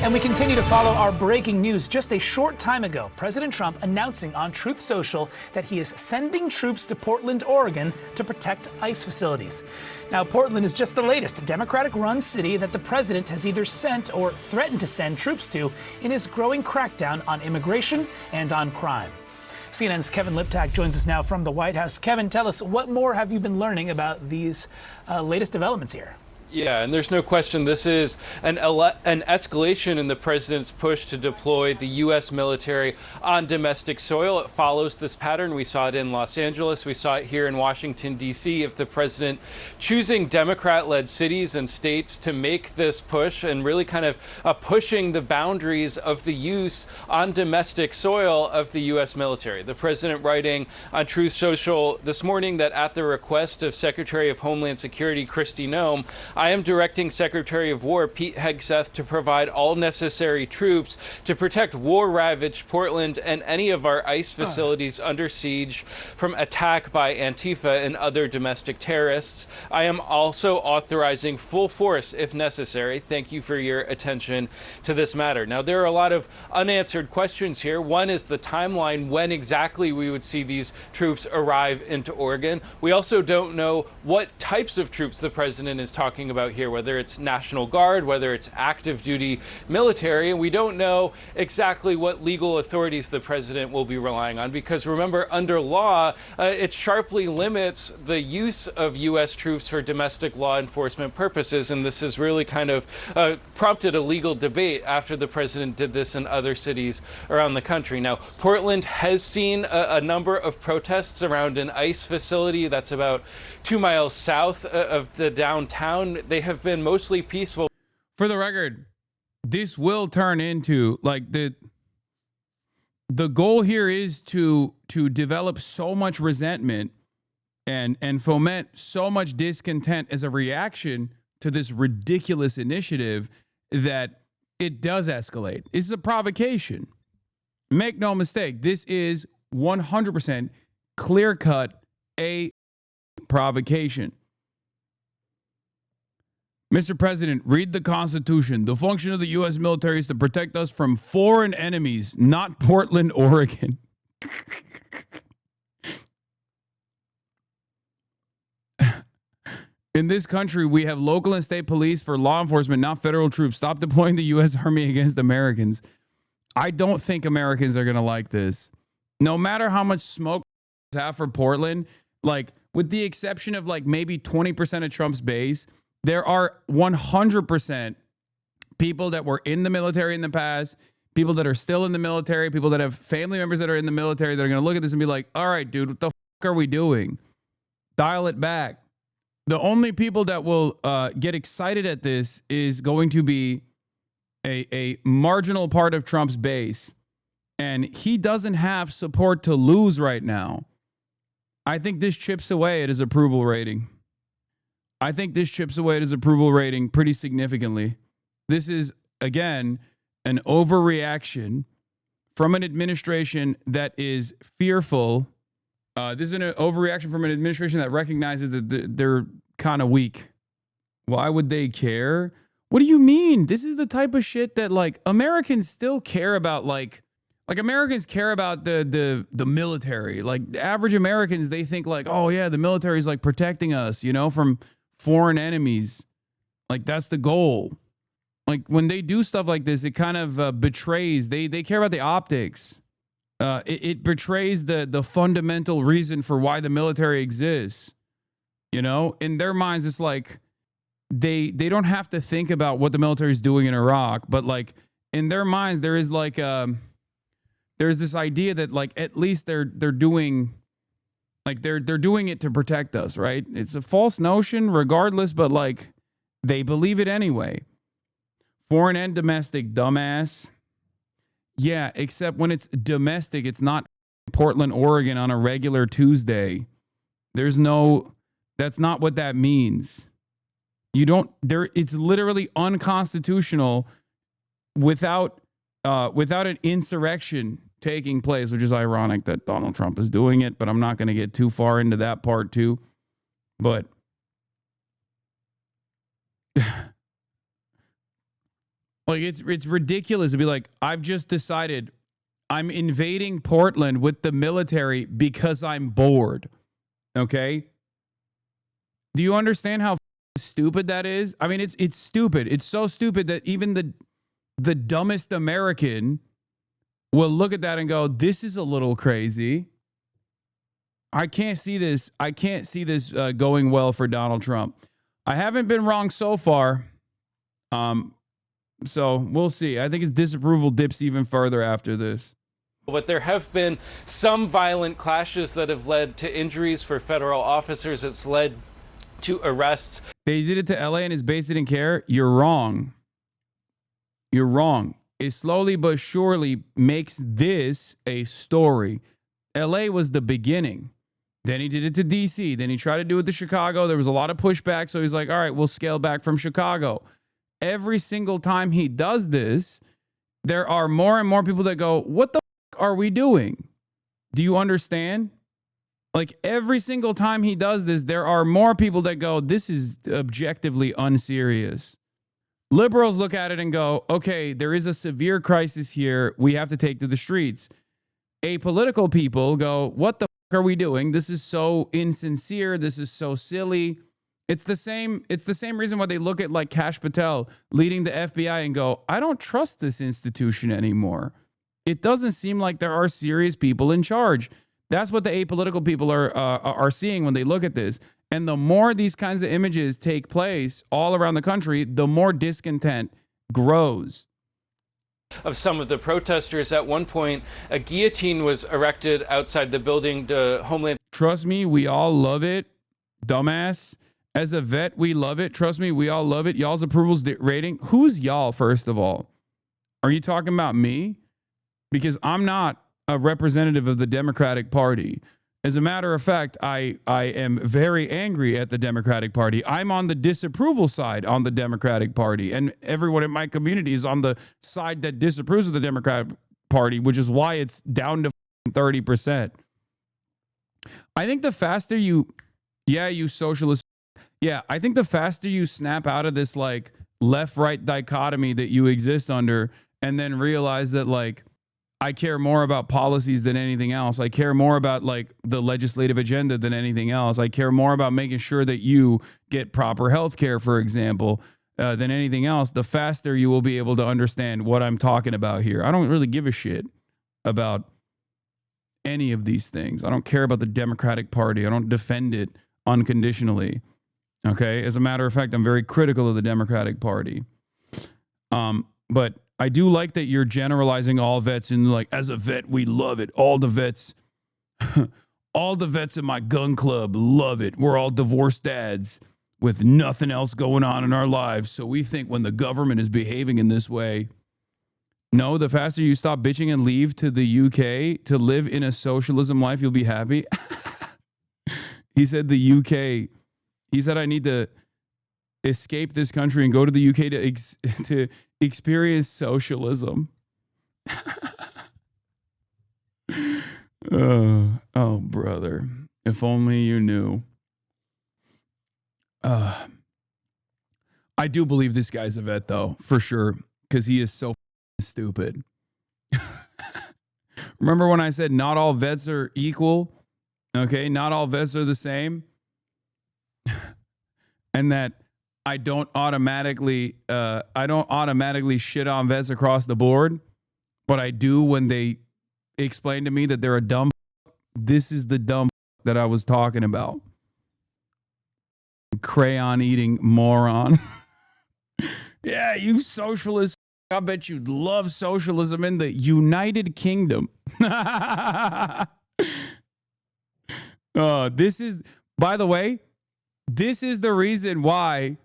And we continue to follow our breaking news. Just a short time ago, President Trump announcing on Truth Social that he is sending troops to Portland, Oregon to protect ICE facilities. Now, Portland is just the latest Democratic-run city that the president has either sent or threatened to send troops to in his growing crackdown on immigration and on crime. CNN's Kevin Liptak joins us now from the White House. Kevin, tell us, what more have you been learning about these latest developments here? Yeah, and there's no question this is an escalation in the president's push to deploy the U.S. military on domestic soil. It follows this pattern. We saw it in Los Angeles. We saw it here in Washington, D.C. If the president choosing Democrat-led cities and states to make this push and really kind of pushing the boundaries of the use on domestic soil of the U.S. military. The president writing on Truth Social this morning that at the request of Secretary of Homeland Security Kristi Noem, I am directing Secretary of War Pete Hegseth to provide all necessary troops to protect war-ravaged Portland and any of our ICE facilities under siege from attack by Antifa and other domestic terrorists. I am also authorizing full force if necessary. Thank you for your attention to this matter. Now, there are a lot of unanswered questions here. One is the timeline, when exactly we would see these troops arrive into Oregon. We also don't know what types of troops the president is talking about here, whether it's National Guard, whether it's active duty military, and we don't know exactly what legal authorities the president will be relying on, because remember, under law, it sharply limits the use of U.S. troops for domestic law enforcement purposes, and this has really kind of prompted a legal debate after the president did this in other cities around the country. Now, Portland has seen a number of protests around an ICE facility that's about 2 miles south of the downtown. They have been mostly peaceful. For the record, this will turn into like the goal here is to develop so much resentment and foment so much discontent as a reaction to this ridiculous initiative that it does escalate. This is a provocation. Make no mistake, this is 100% clear-cut a provocation. Mr. President, read the Constitution. The function of the U.S. military is to protect us from foreign enemies, not Portland, Oregon. In this country, we have local and state police for law enforcement, not federal troops. Stop deploying the U.S. Army against Americans. I don't think Americans are going to like this. No matter how much smoke have for Portland, like with the exception of like maybe 20% of Trump's base, there are 100% people that were in the military in the past, people that are still in the military, people that have family members that are in the military that are going to look at this and be like, all right, dude, what the fuck are we doing? Dial it back. The only people that will get excited at this is going to be a marginal part of Trump's base. And he doesn't have support to lose right now. I think this chips away at his approval rating. I think this chips away at his approval rating pretty significantly. This is, again, an overreaction from an administration that is fearful. This is an overreaction from an administration that recognizes that they're kind of weak. Why would they care? What do you mean? This is the type of shit that like Americans still care about. Like Americans care about the military. Like the average Americans, they think like, oh yeah, the military is like protecting us, you know, from foreign enemies. Like that's the goal. Like when they do stuff like this, it kind of betrays. They care about the optics. It betrays the fundamental reason for why the military exists. You know, in their minds, it's like they don't have to think about what the military is doing in Iraq, but like in their minds, there is like there's this idea that like at least they're doing like they're doing it to protect us, right? It's a false notion, regardless, but like they believe it anyway. Foreign and domestic, dumbass. Yeah, except when it's domestic, it's not Portland, Oregon on a regular Tuesday. There's no, that's not what that means. You don't, there, it's literally unconstitutional without an insurrection taking place, which is ironic that Donald Trump is doing it, but I'm not going to get too far into that part too. But like it's ridiculous to be like, I've just decided I'm invading Portland with the military because I'm bored. Okay? Do you understand how stupid that is? I mean, it's stupid. It's so stupid that even the dumbest American will look at that and go, this is a little crazy. I can't see this. I can't see this going well for Donald Trump. I haven't been wrong so far. So we'll see. I think his disapproval dips even further after this. But there have been some violent clashes that have led to injuries for federal officers. It's led to arrests. They did it to LA and his base didn't care. You're wrong. You're wrong. It slowly but surely makes this a story. LA was the beginning. Then he did it to DC. Then he tried to do it to Chicago. There was a lot of pushback. So he's like, all right, we'll scale back from Chicago. Every single time he does this, there are more and more people that go, what the f- are we doing? Do you understand? Like every single time he does this, there are more people that go, this is objectively unserious. Liberals look at it and go, okay, there is a severe crisis here. We have to take to the streets. Apolitical people go, what the f- are we doing? This is so insincere. This is so silly. It's the same reason why they look at like Kash Patel leading the FBI and go, I don't trust this institution anymore. It doesn't seem like there are serious people in charge. That's what the apolitical people are seeing when they look at this. And the more these kinds of images take place all around the country, the more discontent grows. Of some of the protesters. At one point, a guillotine was erected outside the building to Homeland. Trust me, we all love it. Dumbass. As a vet, we love it. Trust me, we all love it. Y'all's approval rating. Who's y'all, first of all? Are you talking about me? Because I'm not a representative of the Democratic Party. As a matter of fact, I am very angry at the Democratic Party. I'm on the disapproval side on the Democratic Party. And everyone in my community is on the side that disapproves of the Democratic Party, which is why it's down to 30%. I think the faster you socialist. Yeah, I think the faster you snap out of this like left-right dichotomy that you exist under and then realize that like I care more about policies than anything else. I care more about like the legislative agenda than anything else. I care more about making sure that you get proper health care, for example. than anything else, the faster you will be able to understand what I'm talking about here. I don't really give a shit about any of these things. I don't care about the Democratic Party. I don't defend it unconditionally. Okay? As a matter of fact, I'm very critical of the Democratic Party. But I do like that you're generalizing all vets and like, as a vet, we love it. All the vets, all the vets in my gun club love it. We're all divorced dads with nothing else going on in our lives. So we think when the government is behaving in this way, no, the faster you stop bitching and leave to the UK to live in a socialism life, you'll be happy. He said the UK, he said, I need to escape this country and go to the UK to experience socialism. Oh, brother. If only you knew. I do believe this guy's a vet, though, for sure, because he is so stupid. Remember when I said not all vets are equal? Okay, not all vets are the same. And that I don't automatically shit on vets across the board, but I do when they explain to me that they're a dumb. This is the dumb that I was talking about. Crayon eating moron. Yeah, you socialists. I bet you'd love socialism in the United Kingdom. This is, by the way, this is the reason why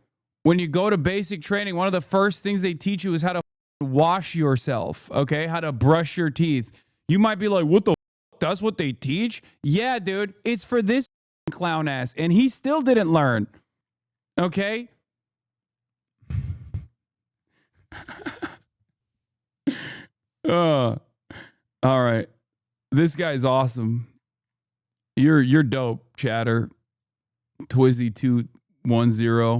when you go to basic training, one of the first things they teach you is how to wash yourself, okay? How to brush your teeth. You might be like, what the f***? That's what they teach? Yeah, dude, it's for this clown ass. And he still didn't learn, okay? All right. This guy's awesome. You're dope, chatter. Twizzy210.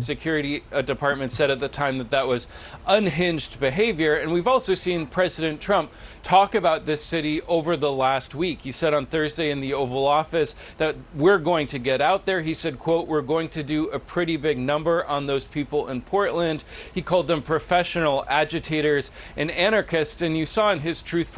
Security department said at the time that that was unhinged behavior. And we've also seen President Trump talk about this city over the last week. He said on Thursday in the Oval Office that we're going to get out there. He said, quote, we're going to do a pretty big number on those people in Portland. He called them professional agitators and anarchists. And you saw in his Truth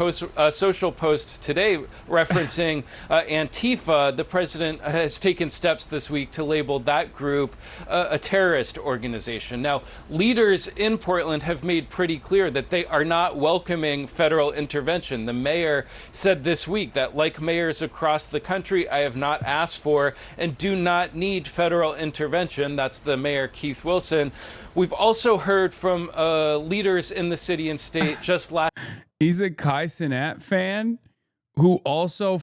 social post today referencing Antifa, the president has taken steps this week to label that group a terrorist organization. Now, leaders in Portland have made pretty clear that they are not welcoming federal intervention. The mayor said this week that, like mayors across the country, I have not asked for and do not need federal intervention. That's the mayor, Keith Wilson. We've also heard from leaders in the city and state just last. He's a Kai Cenat fan who also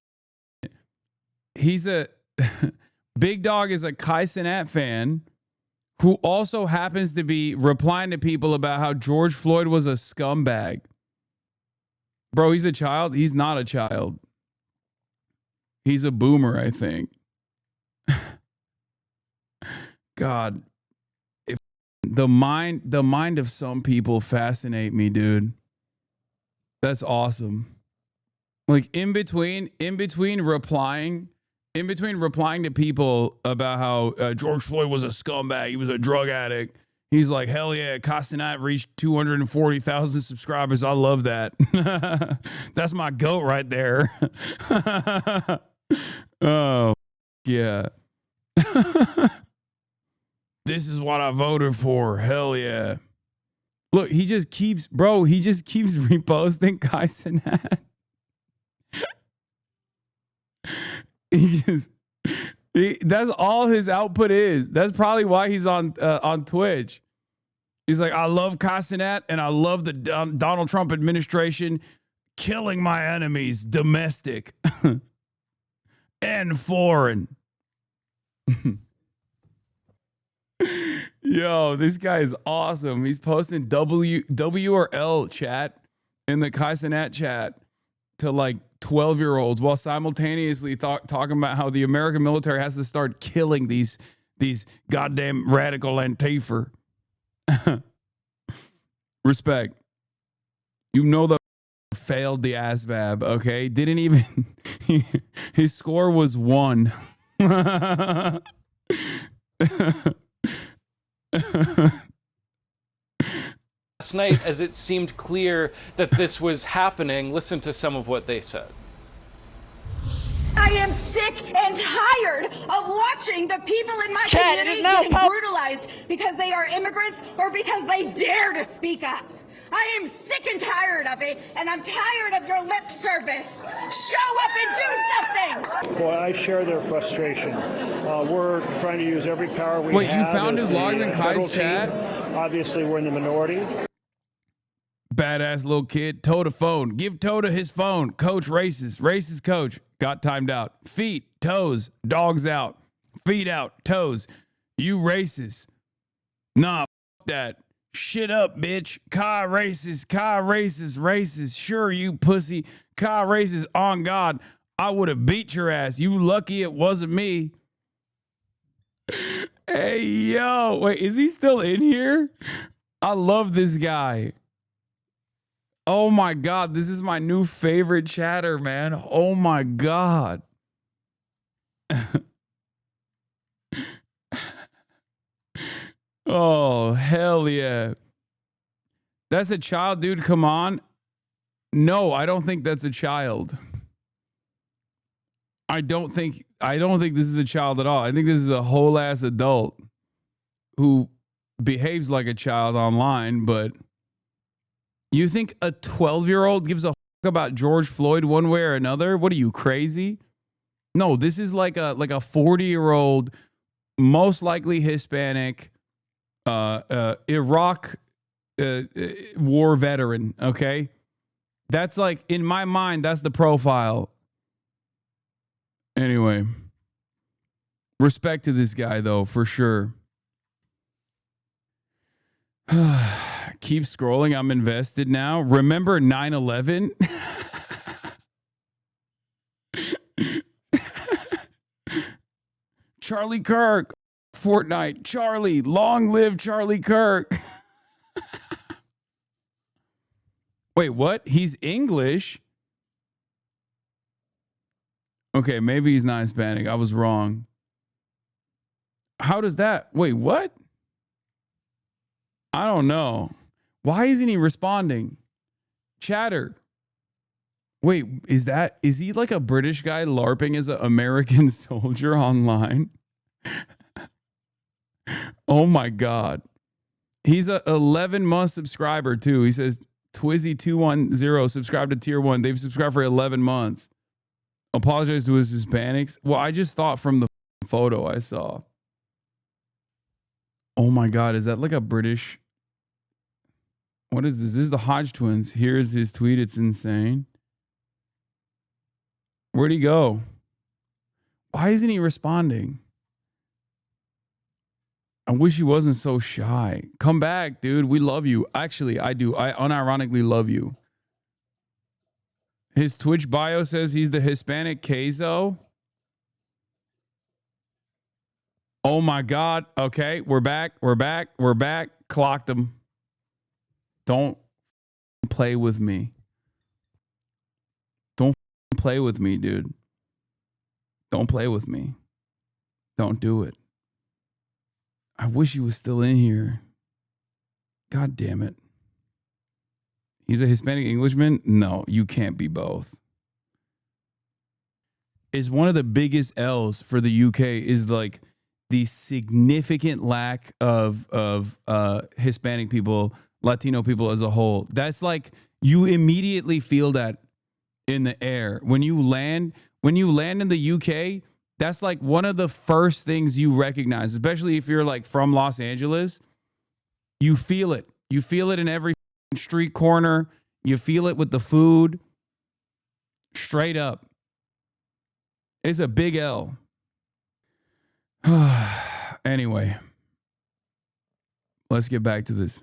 he's a Big Dog is a Kai Cenat fan who also happens to be replying to people about how George Floyd was a scumbag. Bro, he's a child. He's not a child. He's a boomer, I think. God, if the mind of some people fascinate me, dude. That's awesome. Like in between replying to people about how George Floyd was a scumbag, he was a drug addict, he's like, hell yeah, Casanat reached 240,000 subscribers. I love that. That's my goat right there. Oh, yeah. This is what I voted for. Hell yeah. Look, he just keeps reposting Casanat. That's all his output is. That's probably why he's on Twitch. He's like, I love Casanat and I love the Donald Trump administration killing my enemies, domestic and foreign. Yo, this guy is awesome. He's posting W or L chat in the Casanat chat to like 12-year-olds while simultaneously talking about how the American military has to start killing these goddamn radical Antifa. Respect. You know the failed the ASVAB, okay? Didn't even his score was 1. last night as it seemed clear that this was happening. Listen to some of what they said. I am sick and tired of watching the people in my community getting brutalized because they are immigrants or because they dare to speak up. I am sick and tired of it, and I'm tired of your lip service. Show up and do something. Boy, I share their frustration. We're trying to use every power we have. Wait, you found as his logs the in federal Kai's chat? team. Obviously, we're in the minority. Badass little kid. Toe to phone. Give toe to his phone. Coach races. Racist coach. Got timed out. Feet, toes, dogs out. Feet out, toes. You racist. Nah, f that. Shit up, bitch. Kai racist. Kai racist. Racist. Sure, you pussy. Kai racist. On God, I would have beat your ass. You lucky it wasn't me. Hey, yo. Wait, is he still in here? I love this guy. Oh my God, this is my new favorite chatter, man. Oh my God. Oh, hell yeah. That's a child, dude. Come on. No, I don't think that's a child. I don't think this is a child at all. I think this is a whole ass adult who behaves like a child online, but you think a 12-year-old gives a fuck about George Floyd one way or another? What are you, crazy? No, this is like a 40-year-old, most likely Hispanic, Iraq war veteran, okay? That's like, in my mind, that's the profile. Anyway, respect to this guy, though, for sure. Keep scrolling. I'm invested now. Remember 9/11? Charlie Kirk. Fortnite. Charlie. Long live Charlie Kirk. Wait, what? He's English? Okay, maybe he's not Hispanic. I was wrong. How does that? Wait, what? I don't know. Why isn't he responding? Chatter. Wait, is he like a British guy LARPing as an American soldier online? Oh my God. He's a 11-month subscriber too. He says Twizzy210 subscribed to tier 1. They've subscribed for 11 months. Apologize to his Hispanics. Well, I just thought from the photo I saw. Oh my God, is that like a British? What is this? This is the Hodge twins. Here's his tweet. It's insane. Where'd he go? Why isn't he responding? I wish he wasn't so shy. Come back, dude. We love you. Actually, I do. I unironically love you. His Twitch bio says he's the Hispanic Queso. Oh my God. Okay, we're back. We're back. We're back. Clocked him. Don't play with me. Don't play with me, dude. Don't play with me. Don't do it. I wish he was still in here. God damn it. He's a Hispanic Englishman? No, you can't be both. Is one of the biggest L's for the UK is like the significant lack of Hispanic people, Latino people as a whole. That's like, you immediately feel that in the air. When you land in the UK, that's like one of the first things you recognize, especially if you're like from Los Angeles. You feel it. You feel it in every street corner. You feel it with the food. Straight up. It's a big L. Anyway, let's get back to this.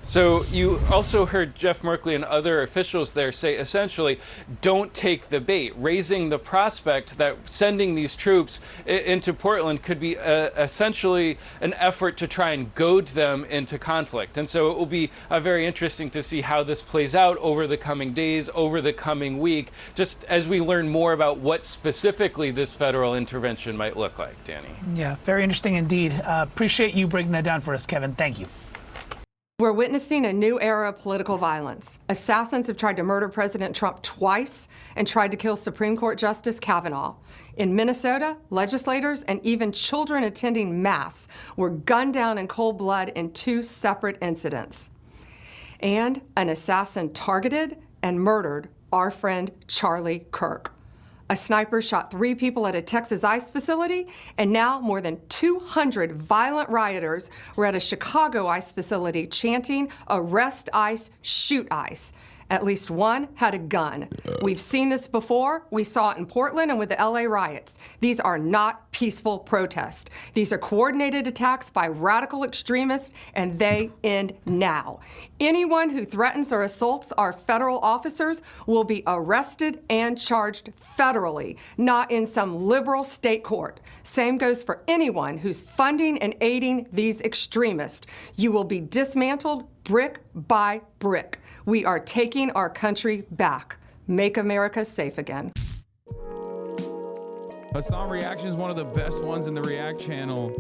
So you also heard Jeff Merkley and other officials there say essentially, don't take the bait, raising the prospect that sending these troops into Portland could be essentially an effort to try and goad them into conflict. And so it will be very interesting to see how this plays out over the coming days, over the coming week, just as we learn more about what specifically this federal intervention might look like, Danny. Yeah, very interesting indeed. Appreciate you breaking that down for us, Kevin. Thank you. We're witnessing a new era of political violence. Assassins have tried to murder President Trump twice and tried to kill Supreme Court Justice Kavanaugh. In Minnesota, legislators and even children attending Mass were gunned down in cold blood in 2 separate incidents. And an assassin targeted and murdered our friend Charlie Kirk. A sniper shot 3 people at a Texas ICE facility, and now more than 200 violent rioters were at a Chicago ICE facility chanting, "Arrest ICE, shoot ICE." At least one had a gun. We've seen this before. We saw it in Portland and with the LA riots. These are not peaceful protests. These are coordinated attacks by radical extremists, and they end now. Anyone who threatens or assaults our federal officers will be arrested and charged federally, not in some liberal state court. Same goes for anyone who's funding and aiding these extremists. You will be dismantled brick by brick. We are taking our country back. Make America safe again. Hasan Reactions is one of the best ones in the React channel.